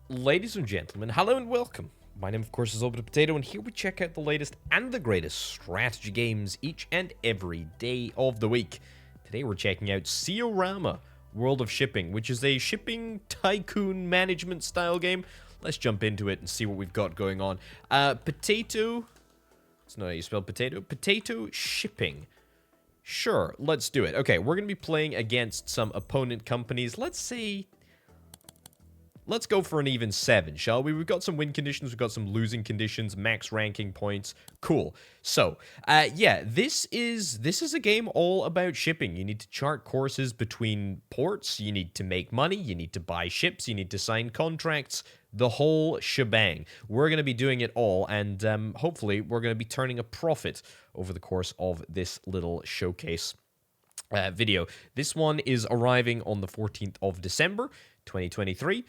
Ladies and gentlemen, hello and welcome. My name, of course, is Orbital Potato, and here we check out the latest and the greatest strategy games each and every day of the week. Today we're checking out SeaOrama, World of Shipping, which is a shipping tycoon management style game. Let's jump into it and see what we've got going on. Potato... That's not how you spell potato. Potato shipping. Sure, let's do it. Okay, we're going to be playing against some opponent companies. Let's go for an even 7, shall we? We've got some win conditions, we've got some losing conditions, max ranking points. Cool. So, yeah, this is a game all about shipping. You need to chart courses between ports, you need to make money, you need to buy ships, you need to sign contracts, the whole shebang. We're going to be doing it all, and hopefully we're going to be turning a profit over the course of this little showcase video. This one is arriving on the 14th of December, 2023.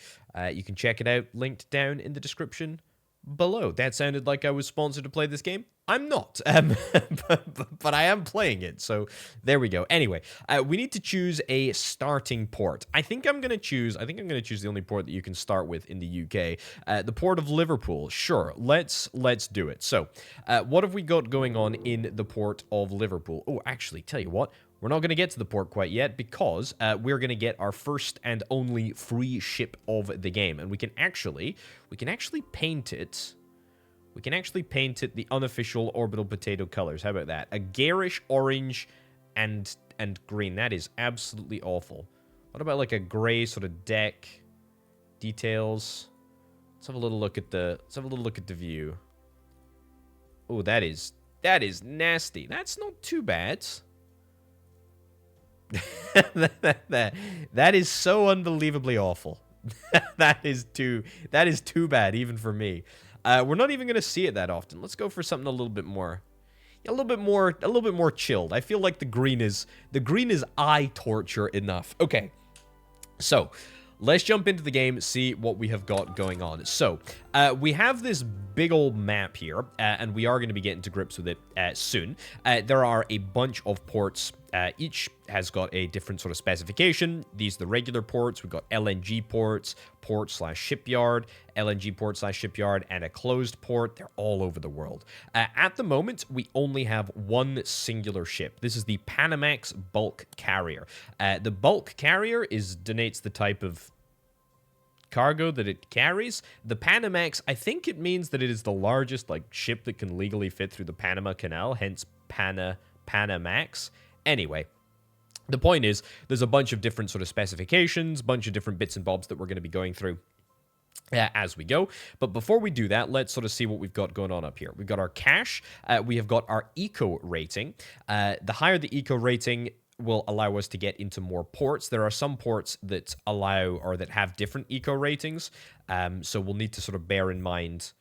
You can check it out, linked down in the description below. That sounded like I was sponsored to play this game. I'm not, but I am playing it, so there we go. Anyway, we need to choose a starting port. I think I'm going to choose the only port that you can start with in the UK, the port of Liverpool. Sure, let's do it. So, what have we got going on in the port of Liverpool? Oh, actually, tell you what, we're not going to get to the port quite yet because we're going to get our first and only free ship of the game, and we can actually paint it. We can actually paint it the unofficial Orbital Potato colors. How about that? A garish orange and green. That is absolutely awful. What about like a gray sort of deck? Details. Let's have a little look at the view. Oh, that is nasty. That's not too bad. that is so unbelievably awful. that is too bad even for me. We're not even going to see it that often. Let's go for something a little bit more chilled. I feel like the green is eye torture enough. Okay. So, let's jump into the game, see what we have got going on. So, we have this big old map here, and we are going to be getting to grips with it soon. There are a bunch of ports. Each has got a different sort of specification. These are the regular ports. We've got LNG ports, port/shipyard, LNG port/shipyard, and a closed port. They're all over the world. At the moment, we only have one singular ship. This is the Panamax bulk carrier. The bulk carrier denotes the type of cargo that it carries. The Panamax, I think it means that it is the largest ship that can legally fit through the Panama Canal, hence Panamax. Anyway, the point is, there's a bunch of different sort of specifications, bunch of different bits and bobs that we're going to be going through as we go. But before we do that, let's sort of see what we've got going on up here. We've got our cash. We have got our eco rating. The higher the eco rating will allow us to get into more ports. There are some ports that allow or that have different eco ratings. So we'll need to sort of bear in mind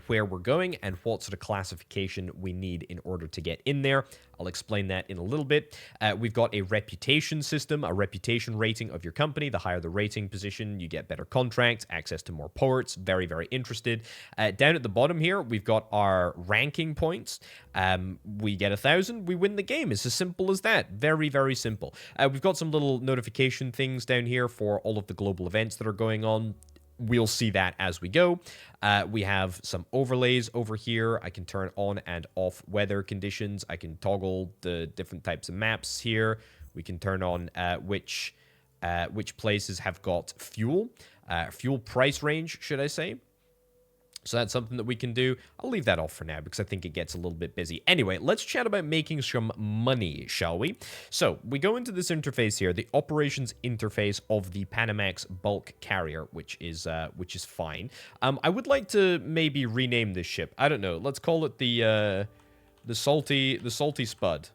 where we're going and what sort of classification we need in order to get in there. I'll explain that in a little bit. We've got a reputation system, a reputation rating of your company. The higher the rating position, you get better contracts, access to more ports. Very, very interested. Down at the bottom here, we've got our ranking points. We get 1,000, we win the game. It's as simple as that. Very, very simple. We've got some little notification things down here for all of the global events that are going on. We'll see that as we go. We have some overlays over here. I can turn on and off weather conditions. I can toggle the different types of maps here. We can turn on which places have got fuel price range, should I say. So that's something that we can do. I'll leave that off for now because I think it gets a little bit busy. Anyway, let's chat about making some money, shall we? So we go into this interface here, the operations interface of the Panamax bulk carrier, which is fine. I would like to maybe rename this ship. I don't know. Let's call it the salty spud.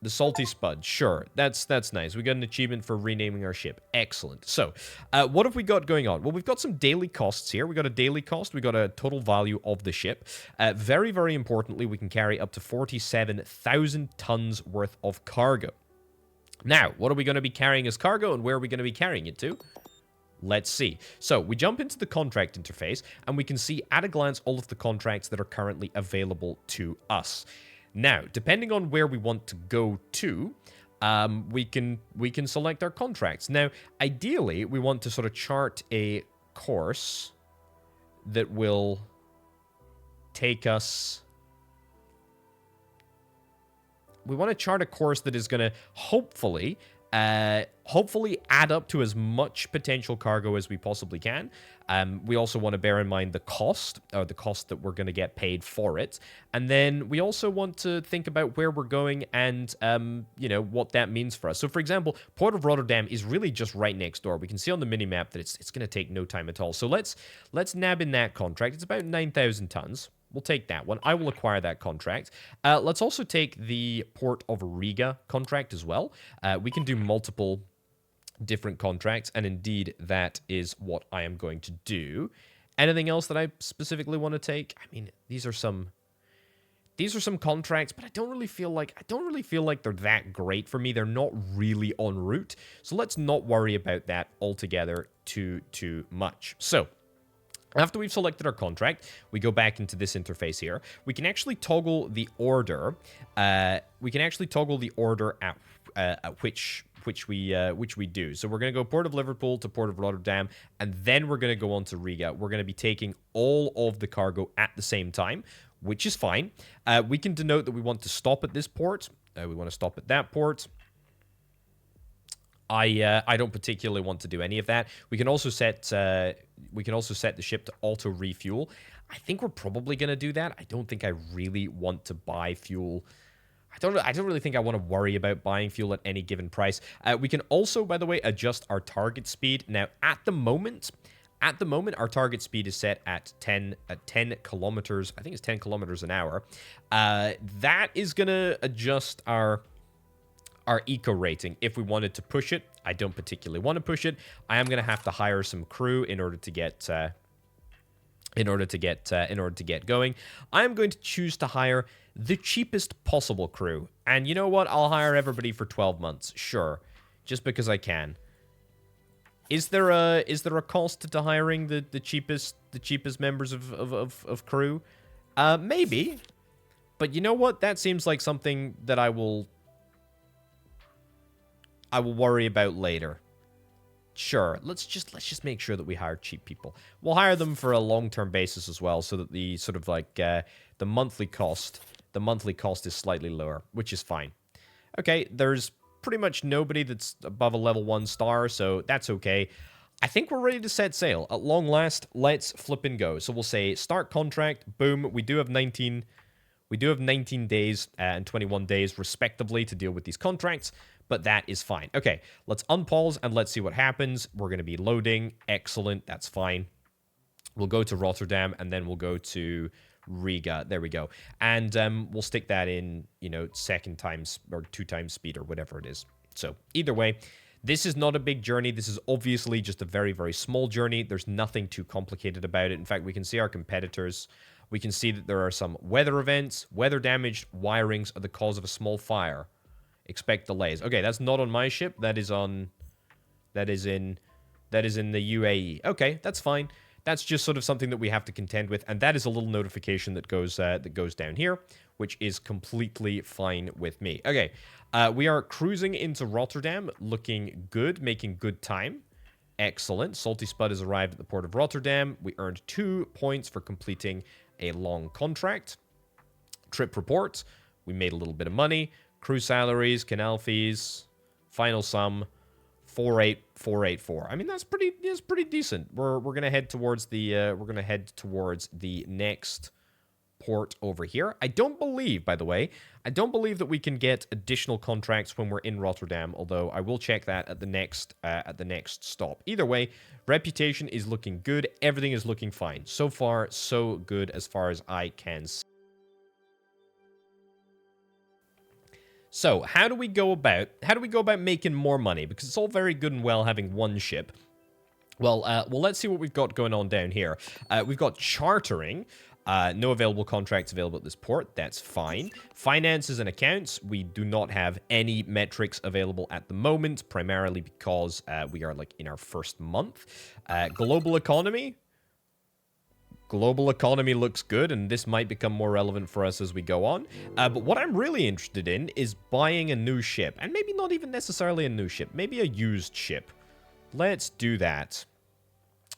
The Salty Spud, sure. That's nice. We got an achievement for renaming our ship. Excellent. So, what have we got going on? Well, we've got some daily costs here. We got a daily cost. We got a total value of the ship. Very, very importantly, we can carry up to 47,000 tons worth of cargo. Now, what are we going to be carrying as cargo, and where are we going to be carrying it to? Let's see. So, we jump into the contract interface, and we can see at a glance all of the contracts that are currently available to us. Now, depending on where we want to go to, we can select our contracts. Now, ideally, we want to sort of chart a course that will take us... We want to chart a course that is going to hopefully add up to as much potential cargo as we possibly can. We also want to bear in mind the cost that we're going to get paid for it. And then we also want to think about where we're going and, you know, what that means for us. So, for example, Port of Rotterdam is really just right next door. We can see on the minimap that it's going to take no time at all. So let's nab in that contract. It's about 9,000 tons. We'll take that one. I will acquire that contract. Let's also take the Port of Riga contract as well. We can do multiple different contracts, and indeed, that is what I am going to do. Anything else that I specifically want to take? I mean, these are some contracts, but I don't really feel like they're that great for me. They're not really en route, so let's not worry about that altogether too much. So, after we've selected our contract, we go back into this interface here. We can actually toggle the order. At which we do. So we're going to go Port of Liverpool to Port of Rotterdam, and then we're going to go on to Riga. We're going to be taking all of the cargo at the same time, which is fine. We can denote that we want to stop at this port. We want to stop at that port. I don't particularly want to do any of that. We can also set the ship to auto refuel. I think we're probably going to do that. I don't think I really want to buy fuel. I don't really think I want to worry about buying fuel at any given price. We can also, by the way, adjust our target speed. Now, at the moment, our target speed is set at 10 kilometers. I think it's 10 kilometers an hour. That is going to adjust our eco rating if we wanted to push it. I don't particularly want to push it. I am going to have to hire some crew in order to get going. I am going to choose to hire the cheapest possible crew. And you know what? I'll hire everybody for 12 months. Sure. Just because I can. Is there a cost to hiring the cheapest members of crew? Maybe. But you know what? That seems like something that I will worry about later. Sure, let's just make sure that we hire cheap people. We'll hire them for a long-term basis as well, so that the sort of like the monthly cost is slightly lower, which is fine. Okay, there's pretty much nobody that's above a level 1 star, so that's okay. I think we're ready to set sail. At long last, let's flip and go. So we'll say start contract. Boom. We do have 19 days and 21 days respectively to deal with these contracts. But that is fine. Okay, let's unpause and let's see what happens. We're going to be loading. Excellent. That's fine. We'll go to Rotterdam and then we'll go to Riga. There we go. And we'll stick that in, you know, second times or 2 times speed or whatever it is. So either way, this is not a big journey. This is obviously just a very, very small journey. There's nothing too complicated about it. In fact, we can see our competitors. We can see that there are some weather events. Weather damaged wirings are the cause of a small fire. Expect delays. Okay, that's not on my ship. That is in the UAE. Okay, that's fine. That's just sort of something that we have to contend with, and that is a little notification that goes down here, which is completely fine with me. Okay, we are cruising into Rotterdam, looking good, making good time. Excellent. Salty Spud has arrived at the port of Rotterdam. We earned 2 points for completing a long contract. Trip report. We made a little bit of money. Crew salaries, canal fees, final sum, 48484. I mean, that's pretty decent. We're gonna head towards the next port over here. I don't believe, by the way, that we can get additional contracts when we're in Rotterdam. Although I will check that at the next stop. Either way, reputation is looking good. Everything is looking fine. So far, so good as far as I can see. So, how do we go about making more money? Because it's all very good and well having one ship. Well, let's see what we've got going on down here. We've got chartering. No available contracts available at this port. That's fine. Finances and accounts. We do not have any metrics available at the moment, primarily because we are like in our first month. Global economy. Global economy looks good, and this might become more relevant for us as we go on. But what I'm really interested in is buying a new ship. And maybe not even necessarily a new ship. Maybe a used ship. Let's do that.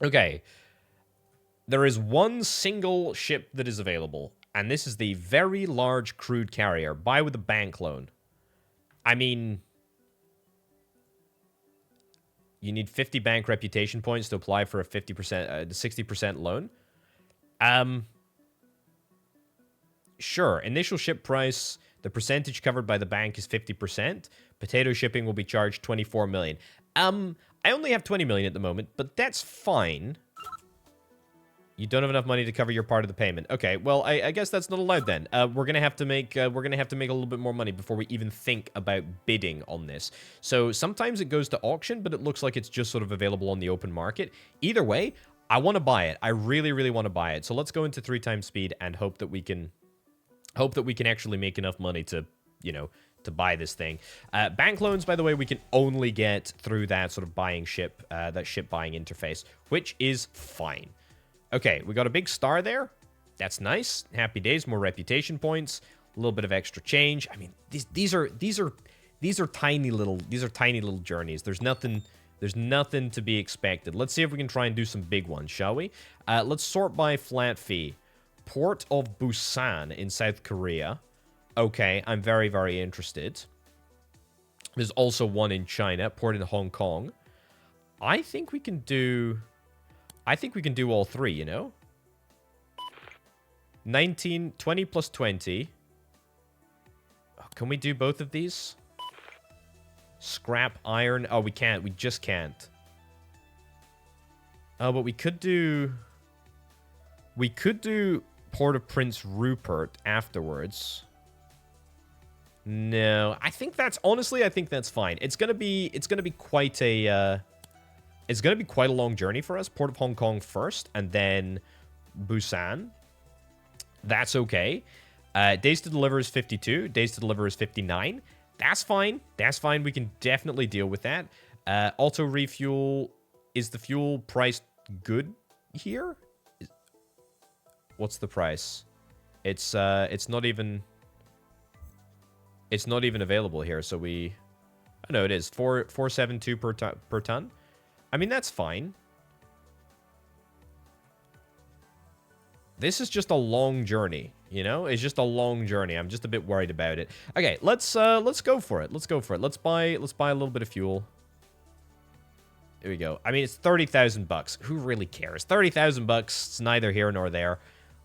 Okay. There is one single ship that is available. And this is the very large crude carrier. Buy with a bank loan. I mean... You need 50 bank reputation points to apply for a 50%, 60% loan. Sure. Initial ship price, the percentage covered by the bank is 50%. Potato shipping will be charged 24 million. I only have 20 million at the moment, but that's fine. You don't have enough money to cover your part of the payment. Okay, well, I guess that's not allowed then. We're gonna have to make a little bit more money before we even think about bidding on this. So sometimes it goes to auction, but it looks like it's just sort of available on the open market. Either way, I want to buy it. I really, really want to buy it. So let's go into 3 times speed and hope that we can actually make enough money to, you know, to buy this thing. Bank loans, by the way, we can only get through that sort of buying ship, that ship buying interface, which is fine. Okay, we got a big star there. That's nice. Happy days, more reputation points, a little bit of extra change. I mean, these are tiny little journeys. There's nothing to be expected. Let's see if we can try and do some big ones, shall we? Let's sort by flat fee. Port of Busan in South Korea. Okay, I'm very, very interested. There's also one in China, port in Hong Kong. I think we can do all 3, you know? 20 plus 20. Oh, can we do both of these? Scrap iron. Oh, we can't. We just can't. Oh, but we could do Port of Prince Rupert afterwards. No, I think that's fine. It's gonna be quite a long journey for us. Port of Hong Kong first, and then Busan. That's okay. Days to deliver is 52. Days to deliver is 59. That's fine. That's fine. We can definitely deal with that. Auto refuel. Is the fuel price good here? What's the price? It's not even available here. So we, oh no, it is 472 per ton. I mean, that's fine. This is just a long journey, you know? It's just a long journey. I'm just a bit worried about it. Okay, let's go for it. Let's go for it. Let's buy a little bit of fuel. Here we go. I mean, it's 30,000 bucks. Who really cares? 30,000 bucks. It's neither here nor there.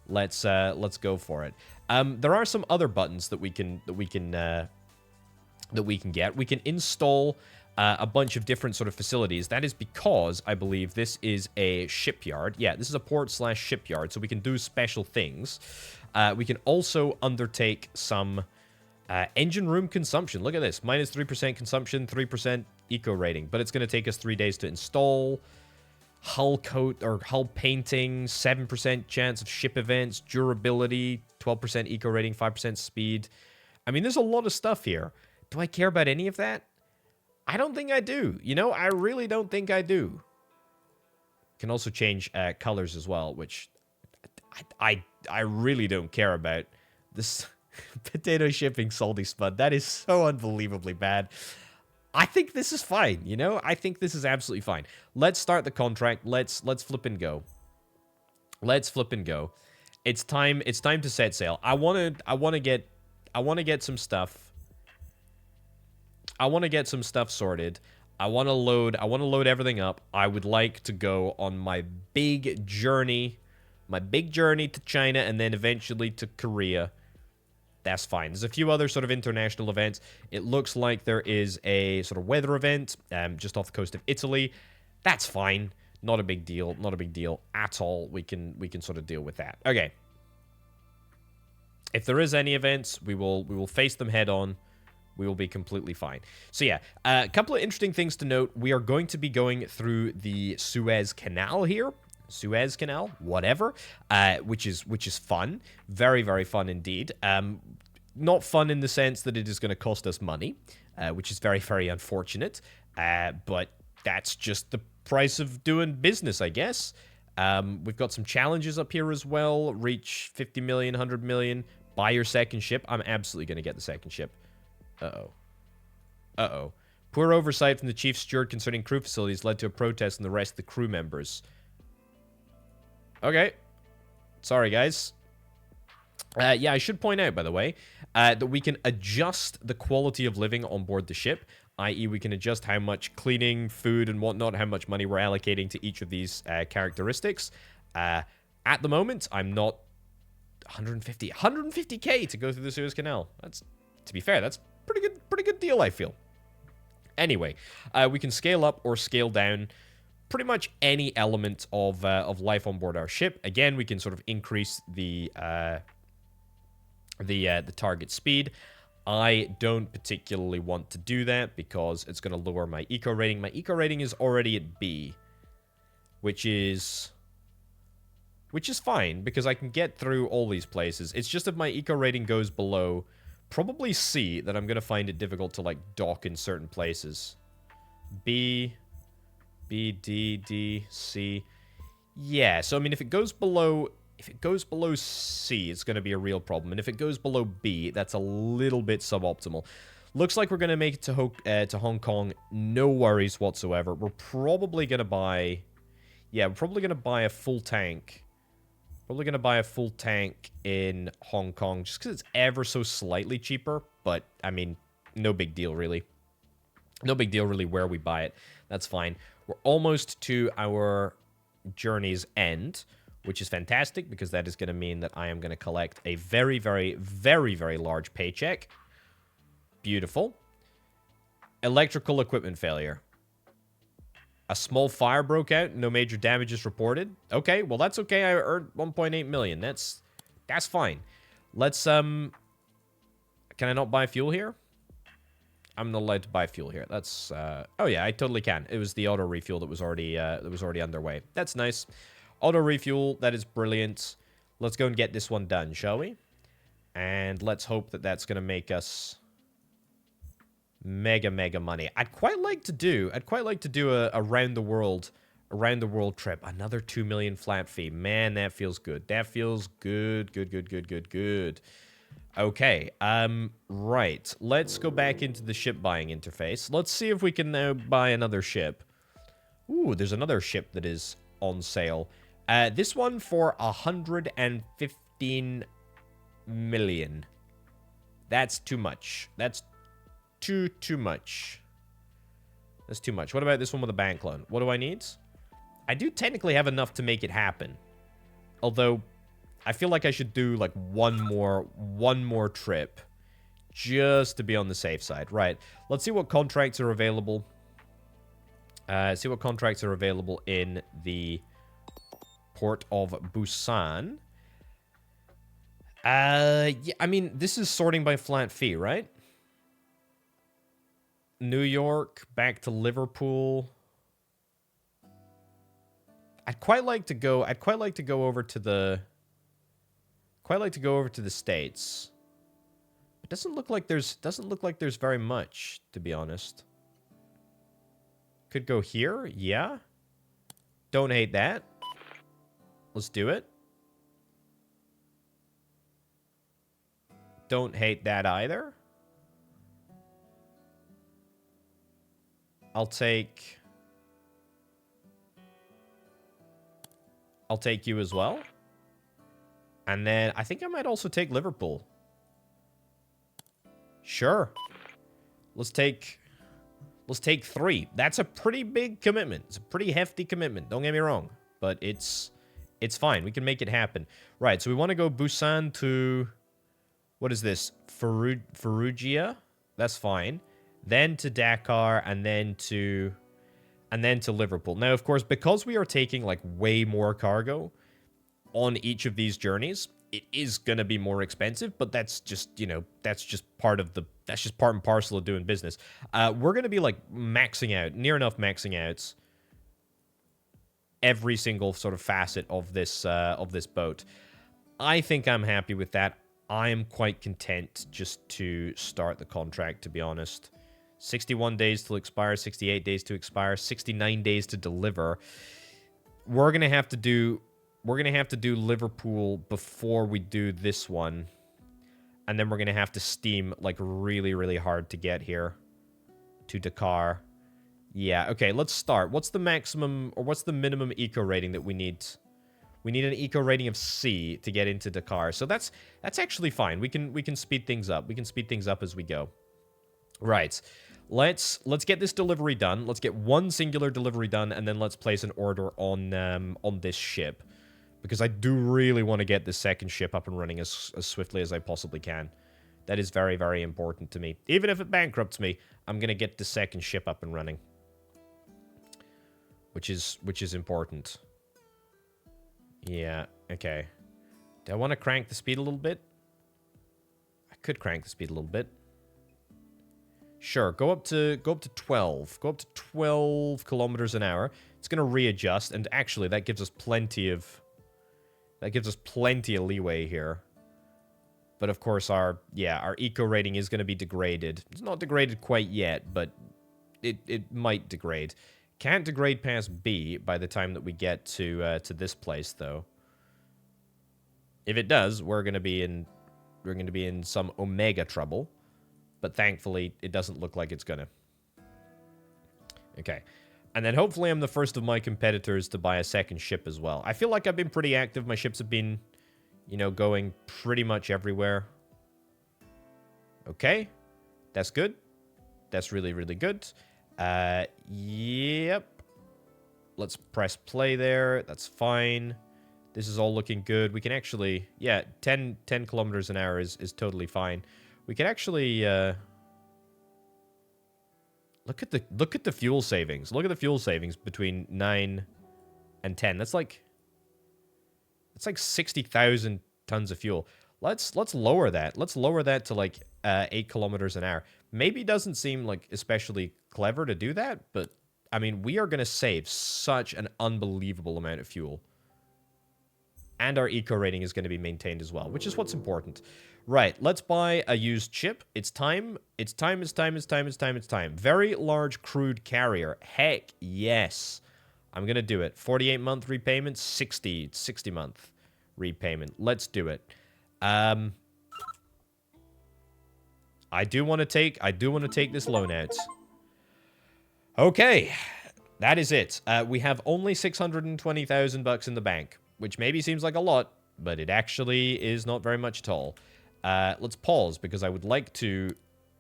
Let's go for it. There are some other buttons that we can get. We can install a bunch of different sort of facilities. That is because I believe this is a shipyard. Yeah, this is a port/shipyard, so we can do special things. We can also undertake some engine room consumption. Look at this. Minus 3% consumption, 3% eco rating. But it's going to take us 3 days to install. Hull coat or hull painting, 7% chance of ship events, durability, 12% eco rating, 5% speed. I mean, there's a lot of stuff here. Do I care about any of that? I don't think I do. You know, I really don't think I do. Can also change colors as well, which I really don't care about. This potato shipping salty spud, that is so unbelievably bad. I think this is fine, you know? I think this is absolutely fine. Let's start the contract. Let's flip and go. Let's flip and go. It's time to set sail. I want to get some stuff. I want to get some stuff sorted. I want to load everything up. I would like to go on my big journey to China and then eventually to Korea. That's fine. There's a few other sort of international events. It looks like there is a sort of weather event just off the coast of Italy. That's fine. Not a big deal. Not a big deal at all. We can sort of deal with that. Okay. If there is any events, we will face them head on. We will be completely fine. So yeah, a couple of interesting things to note. We are going to be going through the Suez Canal here. Suez Canal, whatever, which is fun. Very, very fun indeed. Not fun in the sense that it is going to cost us money, which is very, very unfortunate. But that's just the price of doing business, I guess. We've got some challenges up here as well. Reach 50 million, 100 million. Buy your second ship. I'm absolutely going to get the second ship. Uh-oh. Uh-oh. Poor oversight from the chief steward concerning crew facilities led to a protest from the rest of the crew members. Okay. Sorry, guys. Yeah, I should point out, by the way, that we can adjust the quality of living on board the ship, i.e. we can adjust how much cleaning, food, and whatnot, how much money we're allocating to each of these characteristics. At the moment, I'm not 150k to go through the Suez Canal. That's, to be fair, that's pretty good deal, I feel. Anyway, we can scale up or scale down pretty much any element of life on board our ship. Again, we can sort of increase the target speed. I don't particularly want to do that because it's going to lower my eco rating. My eco rating is already at B, which is fine because I can get through all these places. It's just if my eco rating goes below probably C that I'm going to find it difficult to like dock in certain places. B, D, D, C. Yeah, so I mean if it goes below C, it's going to be a real problem. And if it goes below B, that's a little bit suboptimal. Looks like we're going to make it to Hong Kong. No worries whatsoever. We're probably going to buy... Yeah, we're probably going to buy a full tank. Probably going to buy a full tank in Hong Kong just because it's ever so slightly cheaper. But, I mean, no big deal, really. No big deal, really, where we buy it. That's fine. We're almost to our journey's end, which is fantastic because that is going to mean that I am going to collect a very, very, very, very large paycheck. Beautiful. Electrical equipment failure. A small fire broke out. No major damages reported. Okay, well, that's okay. I earned 1.8 million. That's fine. Let's, Can I not buy fuel here? I'm not allowed to buy fuel here. That's, Oh, yeah, I totally can. It was the auto refuel that was already underway. That's nice. Auto refuel, that is brilliant. Let's go and get this one done, shall we? And let's hope that that's going to make us mega money. I'd quite like to do a round the world trip. Another 2 million flat fee. Man, that feels good. That feels good. Good. Okay. Right. Let's go back into the ship buying interface. Let's see if we can now buy another ship. Ooh, there's another ship that is on sale. This one for 115 million. That's too much. That's too much. That's too much. What about this one with a bank loan? What do I need? I do technically have enough to make it happen. Although, I feel like I should do, like, one more trip. Just to be on the safe side. Right. Let's see what contracts are available. See what contracts are available in the port of Busan. Yeah, I mean, this is sorting by flat fee, right? New York, back to Liverpool. I'd quite like to go over to the States. It doesn't look like there's very much, to be honest. Could go here, yeah. Don't hate that. Let's do it. Don't hate that either. I'll take you as well. And then I think I might also take Liverpool. Sure. Let's take 3. That's a pretty big commitment. It's a pretty hefty commitment. Don't get me wrong. But it's fine. We can make it happen. Right, so we want to go Busan to... What is this? Fallujah? That's fine. Then to Dakar, and then to Liverpool. Now, of course, because we are taking, like, way more cargo on each of these journeys, it is gonna be more expensive, but that's just, you know, that's just part and parcel of doing business. We're gonna be, like, near enough maxing out every single sort of facet of this boat. I think I'm happy with that. I am quite content just to start the contract, to be honest. 61 days till expire, 68 days to expire, 69 days to deliver. we're gonna have to do Liverpool before we do this one. And then we're gonna have to steam, like, really, really hard to get here. To Dakar. Yeah, okay, let's start. What's the maximum, or what's the minimum eco rating that we need? We need an eco rating of C to get into Dakar. So that's actually fine. We can speed things up. We can speed things up as we go. Right. Let's get this delivery done. Let's get one singular delivery done, and then let's place an order on this ship. Because I do really want to get this second ship up and running as swiftly as I possibly can. That is very, very important to me. Even if it bankrupts me, I'm going to get the second ship up and running. Which is important. Yeah, okay. Do I want to crank the speed a little bit? I could crank the speed a little bit. Sure, go up to 12. Go up to 12 kilometers an hour. It's going to readjust, and actually that gives us plenty of leeway here. But of course our eco rating is going to be degraded. It's not degraded quite yet, but it might degrade. Can't degrade past B by the time that we get to this place, though. If it does, we're gonna be in some omega trouble. But thankfully, it doesn't look like it's gonna. Okay. And then hopefully I'm the first of my competitors to buy a second ship as well. I feel like I've been pretty active. My ships have been, you know, going pretty much everywhere. Okay. That's good. That's really, really good. Yep. Let's press play there. That's fine. This is all looking good. We can actually, yeah, 10 kilometers an hour is totally fine. We can actually, look at the fuel savings. Look at the fuel savings between 9 and 10. That's like 60,000 tons of fuel. Let's lower that. Let's lower that to like 8 kilometers an hour. Maybe doesn't seem like especially clever to do that, but I mean, we are going to save such an unbelievable amount of fuel. And our eco rating is going to be maintained as well, which is what's important. Right, let's buy a used ship. It's time. It's time. Very large crude carrier. Heck yes. I'm going to do it. 48-month repayment, 60-month repayment. Let's do it. I do want to take this loan out. Okay, that is it. We have only 620,000 bucks in the bank, which maybe seems like a lot, but it actually is not very much at all. Let's pause because I would like to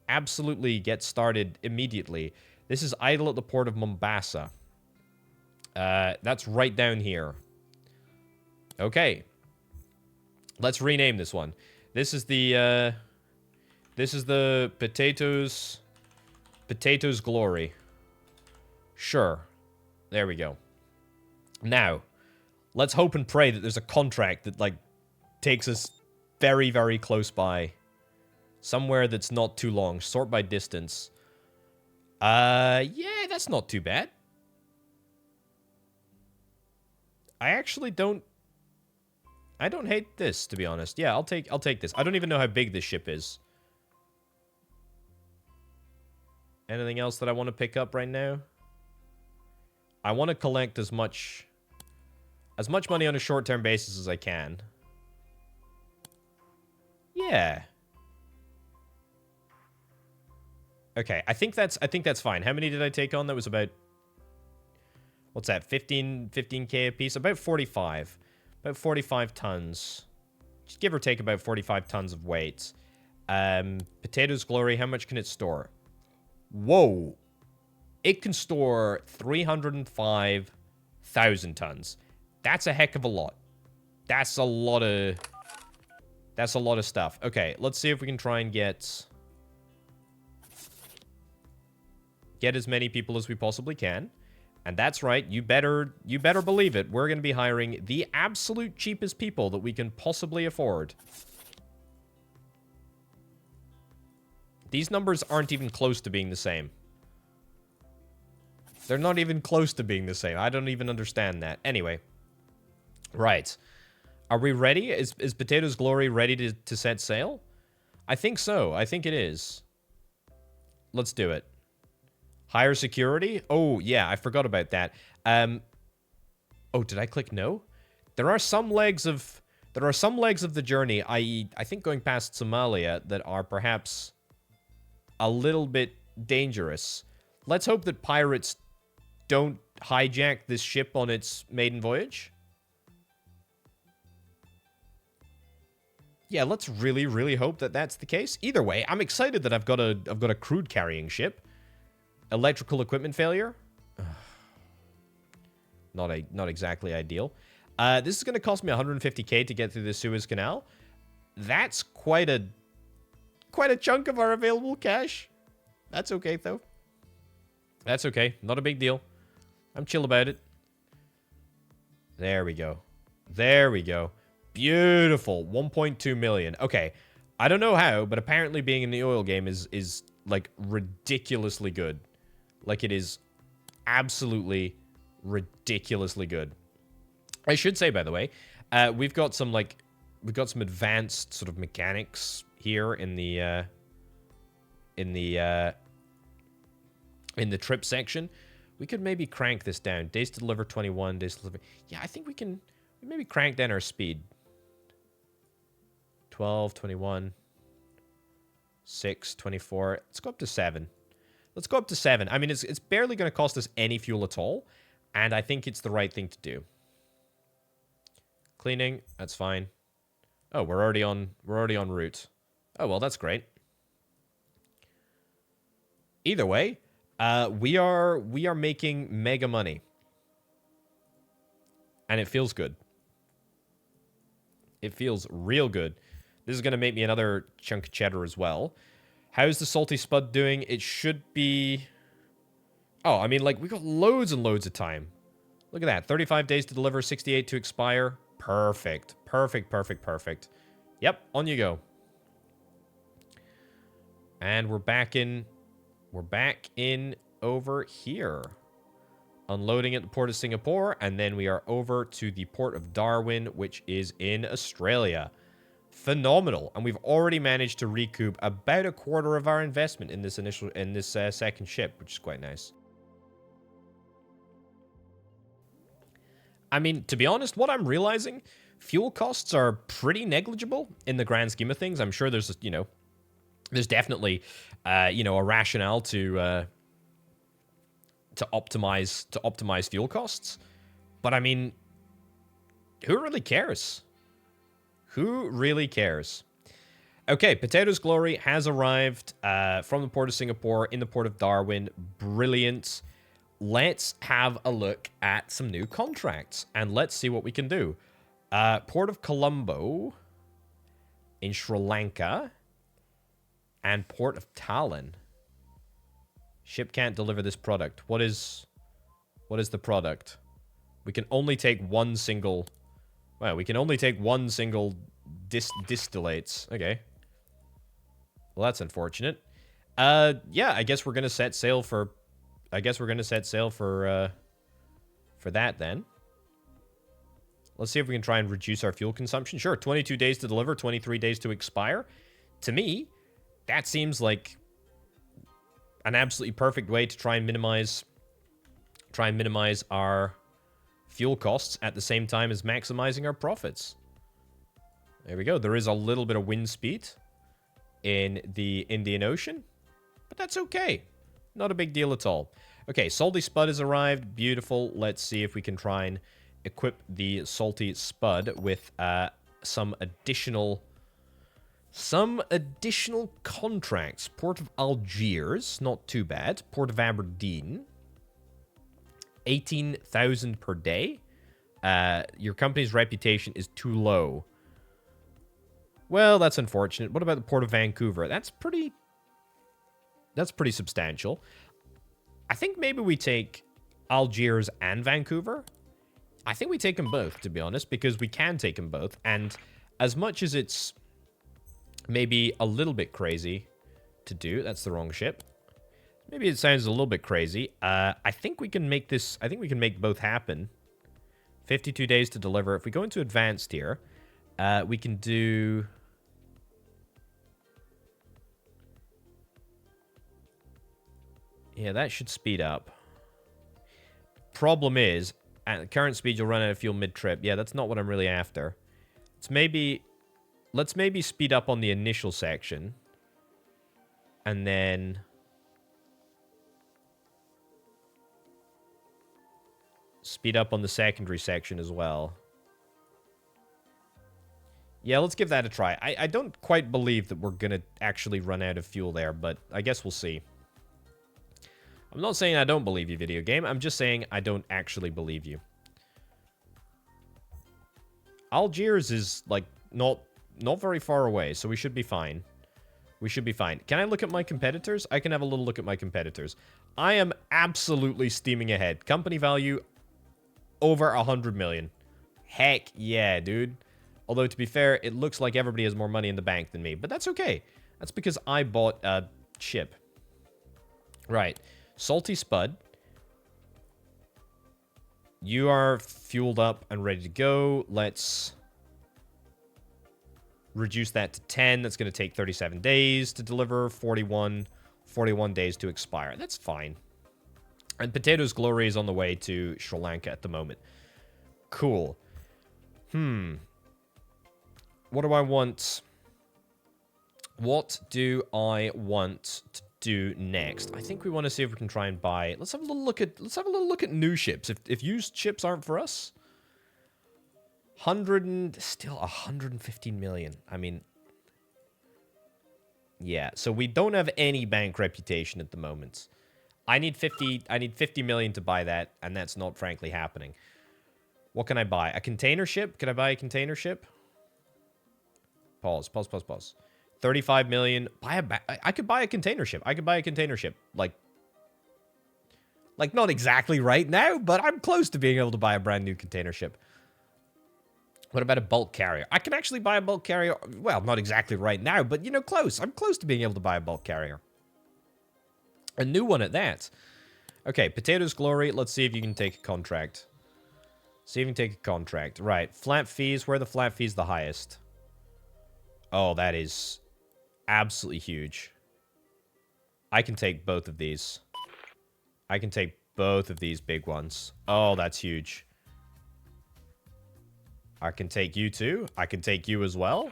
absolutely get started immediately. This is idle at the port of Mombasa. That's right down here. Okay. Let's rename this one. This is the Potatoes Glory. Sure. There we go. Now, let's hope and pray that there's a contract that, like, takes us very, very close by. Somewhere that's not too long. Sort by distance. Yeah, that's not too bad. I actually don't hate this, to be honest. Yeah, I'll take this. I don't even know how big this ship is. Anything else that I want to pick up right now? I want to collect as much money on a short-term basis as I can. Yeah. Okay, I think that's fine. How many did I take on? That was about, what's that? 15k a piece. About 45. About 45 tons. Just give or take about 45 tons of weight. Potatoes Glory, how much can it store? Whoa. It can store 305,000 tons. That's a heck of a lot. That's a lot of stuff. Okay, let's see if we can try and get as many people as we possibly can. And that's right, you better believe it. We're going to be hiring the absolute cheapest people that we can possibly afford. These numbers aren't even close to being the same. They're not even close to being the same. I don't even understand that. Anyway. Right. Are we ready? Is Potatoes Glory ready to set sail? I think so. I think it is. Let's do it. Higher security? Oh, yeah, I forgot about that. Oh, did I click no? There are some legs of the journey, i.e., I think going past Somalia, that are perhaps a little bit dangerous. Let's hope that pirates don't hijack this ship on its maiden voyage. Yeah, let's really, really hope that that's the case. Either way, I'm excited that I've got a crude carrying ship. Electrical equipment failure. Not exactly ideal. This is going to cost me 150k to get through the Suez Canal. That's quite a chunk of our available cash. That's okay though. That's okay. Not a big deal. I'm chill about it. There we go. There we go. Beautiful. 1.2 million. Okay. I don't know how, but apparently being in the oil game is like ridiculously good. Like it is absolutely ridiculously good. I should say, by the way, we've got some advanced sort of mechanics here in the trip section. We could maybe crank this down. Days to deliver 21, days to deliver. Yeah, I think we can maybe crank down our speed. 12, 21, 6, 24. Let's go up to 7. Let's go up to 7. I mean, it's barely going to cost us any fuel at all, and I think it's the right thing to do. Cleaning, that's fine. Oh, we're already on route. Oh, well, that's great. Either way, we are making mega money. And it feels good. It feels real good. This is going to make me another chunk of cheddar as well. How's the Salty Spud doing? It should be... Oh, I mean, like, we got loads and loads of time. Look at that. 35 days to deliver, 68 to expire. Perfect. Perfect, perfect, perfect. Yep, on you go. And we're back in over here. Unloading at the port of Singapore, and then we are over to the port of Darwin, which is in Australia. Phenomenal. And we've already managed to recoup about a quarter of our investment in this second ship, which is quite nice. I mean, to be honest, what I'm realizing, fuel costs are pretty negligible in the grand scheme of things. I'm sure there's, there's definitely, a rationale to optimize fuel costs. But I mean, who really cares? Who really cares? Okay, Potato's Glory has arrived from the port of Singapore in the port of Darwin. Brilliant. Let's have a look at some new contracts, and let's see what we can do. Port of Colombo in Sri Lanka and Port of Tallinn. Ship can't deliver this product. What is the product? We can only take one single... Well, we can only take one single distillates. Okay. Well, that's unfortunate. Yeah, I guess we're gonna set sail for... for that, then. Let's see if we can try and reduce our fuel consumption. Sure, 22 days to deliver, 23 days to expire. To me, that seems like an absolutely perfect way to try and minimize our fuel costs at the same time as maximizing our profits. There we go. There is a little bit of wind speed in the Indian Ocean, but that's okay. Not a big deal at all. Okay, Salty Spud has arrived. Beautiful. Let's see if we can try and equip the Salty Spud with some additional contracts. Port of Algiers, not too bad. Port of Aberdeen, 18,000 per day. Your company's reputation is too low. Well, that's unfortunate. What about the Port of Vancouver? That's pretty substantial. I think maybe we take Algiers and Vancouver. I think we take them both, to be honest, because we can take them both. And as much as it's maybe a little bit crazy to do, that's the wrong ship. Maybe it sounds a little bit crazy. I think we can make this... I think we can make both happen. 52 days to deliver. If we go into advanced here, we can do... Yeah, that should speed up. Problem is, At current speed, you'll run out of fuel mid-trip. Yeah, that's not what I'm really after. Let's maybe speed up on the initial section. And then speed up on the secondary section as well. Yeah, let's give that a try. I don't quite believe that we're going to actually run out of fuel there, but I guess we'll see. I'm not saying I don't believe you, video game. I'm just saying I don't actually believe you. Algiers is, like, not very far away, so we should be fine. We should be fine. Can I look at my competitors? I can have a little look at my competitors. I am absolutely steaming ahead. Company value over 100 million. Heck yeah, dude. Although, to be fair, it looks like everybody has more money in the bank than me. But that's okay. That's because I bought a ship. Right. Salty Spud. You are fueled up and ready to go. Let's reduce that to 10. That's going to take 37 days to deliver. 41 days to expire. That's fine. And Potato's Glory is on the way to Sri Lanka at the moment. Cool. What do I want? What do I want to do next? I think we want to see if we can try and buy. Let's have a little look at new ships. If used ships aren't for us. Still 115 million. I mean, yeah. So we don't have any bank reputation at the moment. I need 50 million to buy that, and that's not frankly happening. What can I buy? A container ship? Can I buy a container ship? Pause. 35 million. I could buy a container ship. Like not exactly right now, but I'm close to being able to buy a brand new container ship. What about a bulk carrier? I can actually buy a bulk carrier. Well, not exactly right now, but, you know, close. I'm close to being able to buy a bulk carrier. A new one at that. Okay, Potato's Glory. Let's see if you can take a contract. Right. Flat fees. Where are the flat fees the highest? Oh, that is absolutely huge. I can take both of these. I can take both of these big ones. Oh, that's huge. I can take you too. I can take you as well.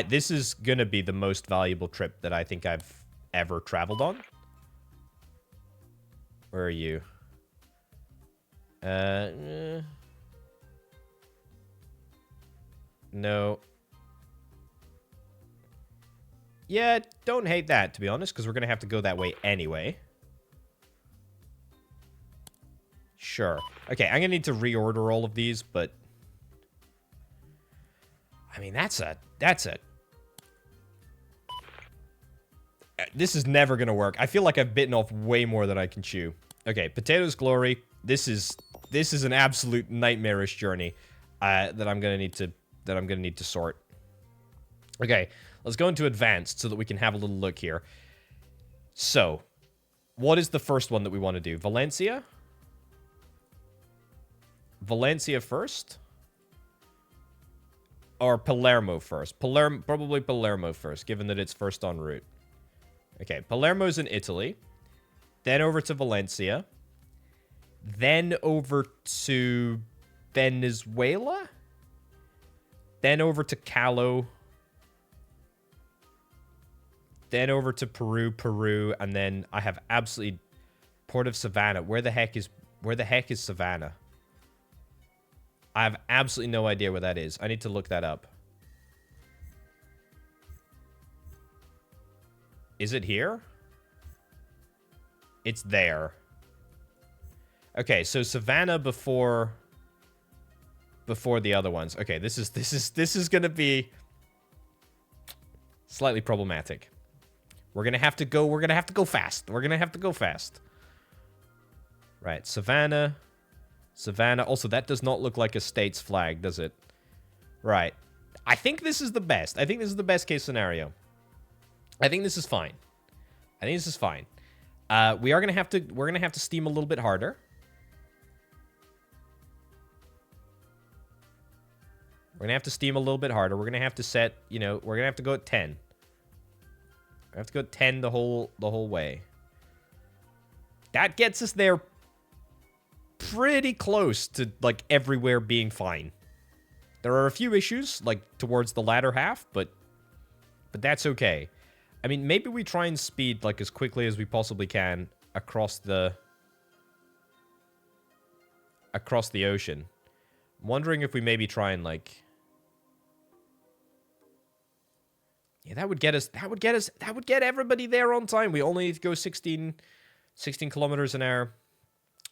This is going to be the most valuable trip that I think I've ever traveled on. Where are you? No. Yeah, don't hate that, to be honest, because we're going to have to go that way anyway. Sure. Okay, I'm going to need to reorder all of these, but... I mean, that's a... This is never going to work. I feel like I've bitten off way more than I can chew. Okay, Potato's Glory. This is an absolute nightmarish journey that I'm going to need to sort. Okay, let's go into advanced so that we can have a little look here. So, what is the first one that we want to do? Valencia? Valencia first? Or Palermo first? Probably Palermo first, given that it's first en route. Okay, Palermo's in Italy. Then over to Valencia. Then over to Venezuela. Then over to Callao. Then over to Peru, and then I have absolutely Port of Savannah. Where the heck is Savannah? I have absolutely no idea where that is. I need to look that up. Is it here? It's there. Okay, so Savannah before the other ones. Okay, this is gonna be slightly problematic. We're gonna have to go fast. Right, Savannah. Also, that does not look like a state's flag, does it? Right. I think this is the best. I think this is the best case scenario. I think this is fine. We're gonna have to steam a little bit harder. We're gonna have to steam a little bit harder. We're gonna have to set, we're gonna have to go at 10. I have to go 10 the whole way. That gets us there pretty close to, like, everywhere being fine. There are a few issues, like, towards the latter half, but that's okay. I mean, maybe we try and speed, like, as quickly as we possibly can across the ocean. I'm wondering if we maybe try and, like... Yeah, that would get everybody there on time. We only need to go 16 kilometers an hour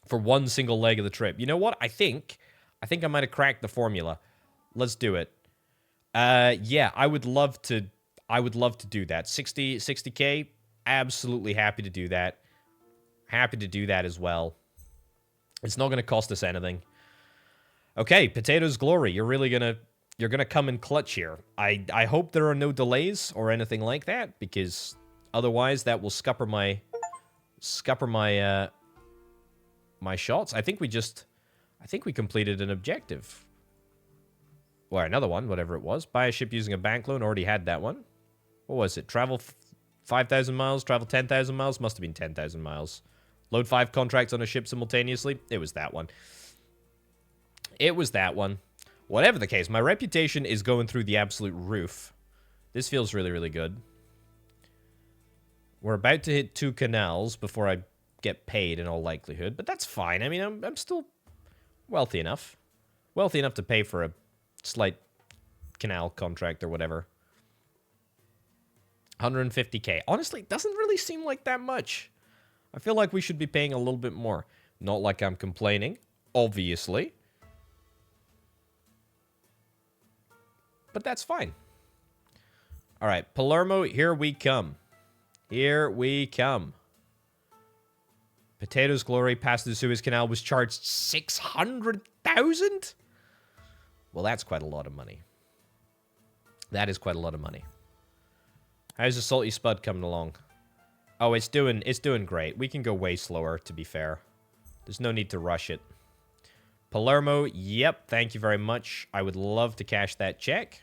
for one single leg of the trip. You know what? I think I might have cracked the formula. Let's do it. Yeah, I would love to do that. 60K, absolutely happy to do that. Happy to do that as well. It's not going to cost us anything. Okay, Potato's Glory, you're gonna come in clutch here. I hope there are no delays or anything like that, because otherwise that will scupper my my shots. I think we completed an objective. Or another one, whatever it was. Buy a ship using a bank loan. Already had that one. What was it? Travel 5,000 miles, travel 10,000 miles. Must have been 10,000 miles. Load 5 contracts on a ship simultaneously. It was that one. It was that one. Whatever the case, my reputation is going through the absolute roof. This feels really, really good. We're about to hit 2 canals before I get paid in all likelihood, but that's fine. I mean, I'm still wealthy enough. Wealthy enough to pay for a slight canal contract or whatever. 150k. Honestly, it doesn't really seem like that much. I feel like we should be paying a little bit more. Not like I'm complaining, obviously. But that's fine. All right, Palermo, here we come. Here we come. Potato's Glory past the Suez Canal was charged 600,000? Well, that's quite a lot of money. That is quite a lot of money. How's the Salty Spud coming along? Oh, it's doing great. We can go way slower, to be fair. There's no need to rush it. Palermo, yep, thank you very much. I would love to cash that check.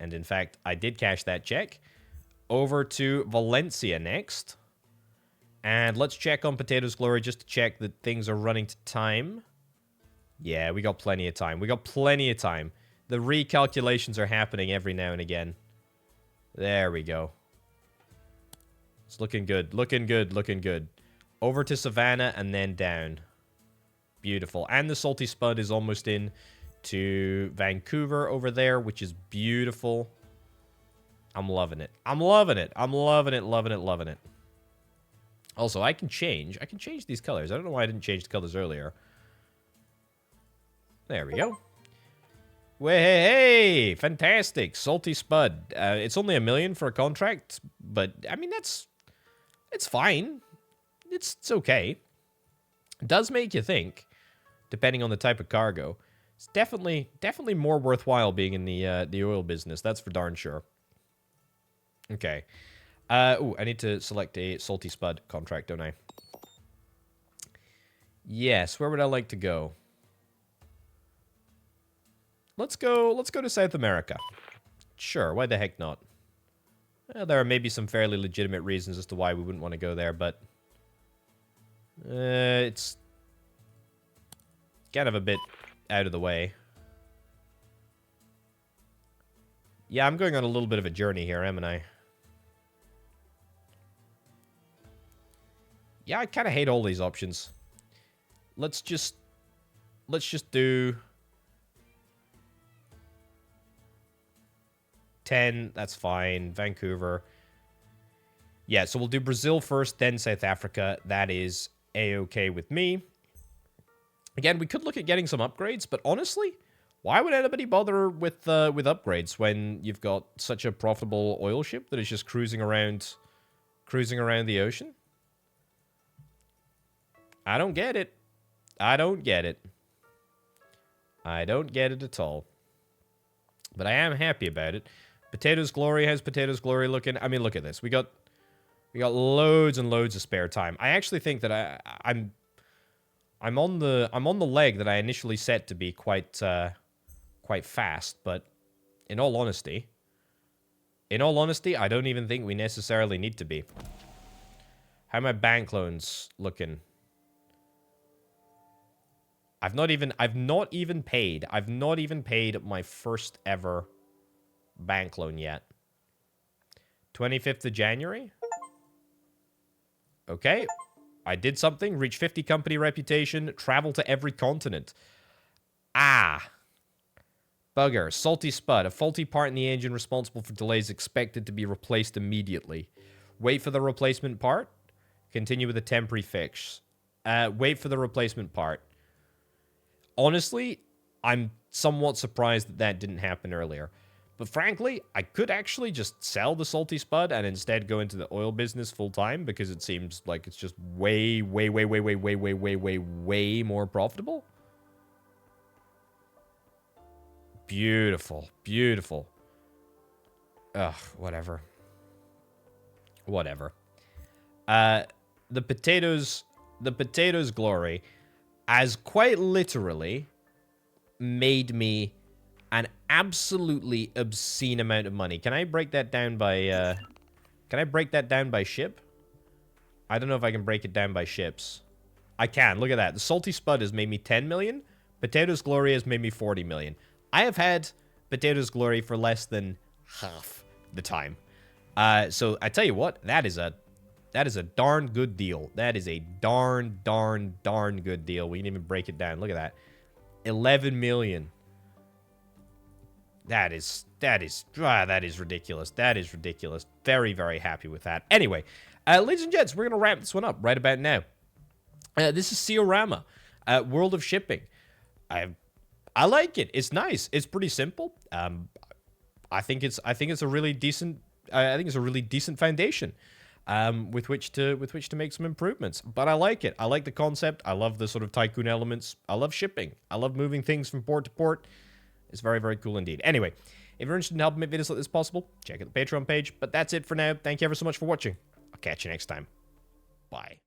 And in fact, I did cash that check. Over to Valencia next. And let's check on Potato's Glory just to check that things are running to time. Yeah, we got plenty of time. We got plenty of time. The recalculations are happening every now and again. There we go. It's looking good, looking good, looking good. Over to Savannah and then down. Beautiful. And the Salty Spud is almost in to Vancouver over there, which is beautiful. I'm loving it. I'm loving it. I'm loving it, loving it, loving it. Also, I can change these colors. I don't know why I didn't change the colors earlier. There we go. Way, fantastic. Salty Spud. It's only $1 million for a contract, but I mean, it's fine. It's okay. It does make you think, depending on the type of cargo. It's definitely more worthwhile being in the oil business. That's for darn sure. Okay. Ooh, I need to select a Salty Spud contract, don't I? Yes, where would I like to go? Let's go to South America. Sure, why the heck not? Well, there are maybe some fairly legitimate reasons as to why we wouldn't want to go there, but it's kind of a bit out of the way. Yeah, I'm going on a little bit of a journey here, haven't I? Yeah, I kind of hate all these options. Let's just do 10. That's fine. Vancouver. Yeah, so we'll do Brazil first, then South Africa. That is A-okay with me. Again, we could look at getting some upgrades, but honestly, why would anybody bother with upgrades when you've got such a profitable oil ship that is just cruising around the ocean? I don't get it. I don't get it. I don't get it at all. But I am happy about it. Potato's Glory. How's Potato's Glory looking? I mean, look at this. We got loads and loads of spare time. I actually think that I'm on the leg that I initially set to be quite fast, but in all honesty, I don't even think we necessarily need to be. How are my bank loans looking? I've not even paid my first ever bank loan yet. 25th of January? Okay. I did something. Reach 50 company reputation. Travel to every continent. Ah. Bugger. Salty spud. A faulty part in the engine responsible for delays expected to be replaced immediately. Wait for the replacement part. Continue with a temporary fix. Wait for the replacement part. Honestly, I'm somewhat surprised that that didn't happen earlier. But frankly, I could actually just sell the salty spud and instead go into the oil business full time because it seems like it's just way more profitable. Beautiful. Beautiful. Ugh, whatever. Whatever. The potatoes glory has quite literally made me an absolutely obscene amount of money. Can I break that down by, can I break that down by ship? I don't know if I can break it down by ships. I can. Look at that. The salty spud has made me 10 million. Potatoes glory has made me 40 million. I have had potatoes glory for less than half the time. So I tell you what, that is a darn good deal. That is a darn good deal. We can even break it down. Look at that. 11 million. That is ridiculous. That is ridiculous. Very, very happy with that. Anyway, ladies and gents, we're going to wrap this one up right about now. This is SeaOrama, World of Shipping. I like it. It's nice. It's pretty simple. I think it's a really decent foundation with which to make some improvements. But I like it. I like the concept. I love the sort of Tycoon elements. I love shipping. I love moving things from port to port. It's very, very cool indeed. Anyway, if you're interested in helping make videos like this possible, check out the Patreon page. But that's it for now. Thank you ever so much for watching. I'll catch you next time. Bye.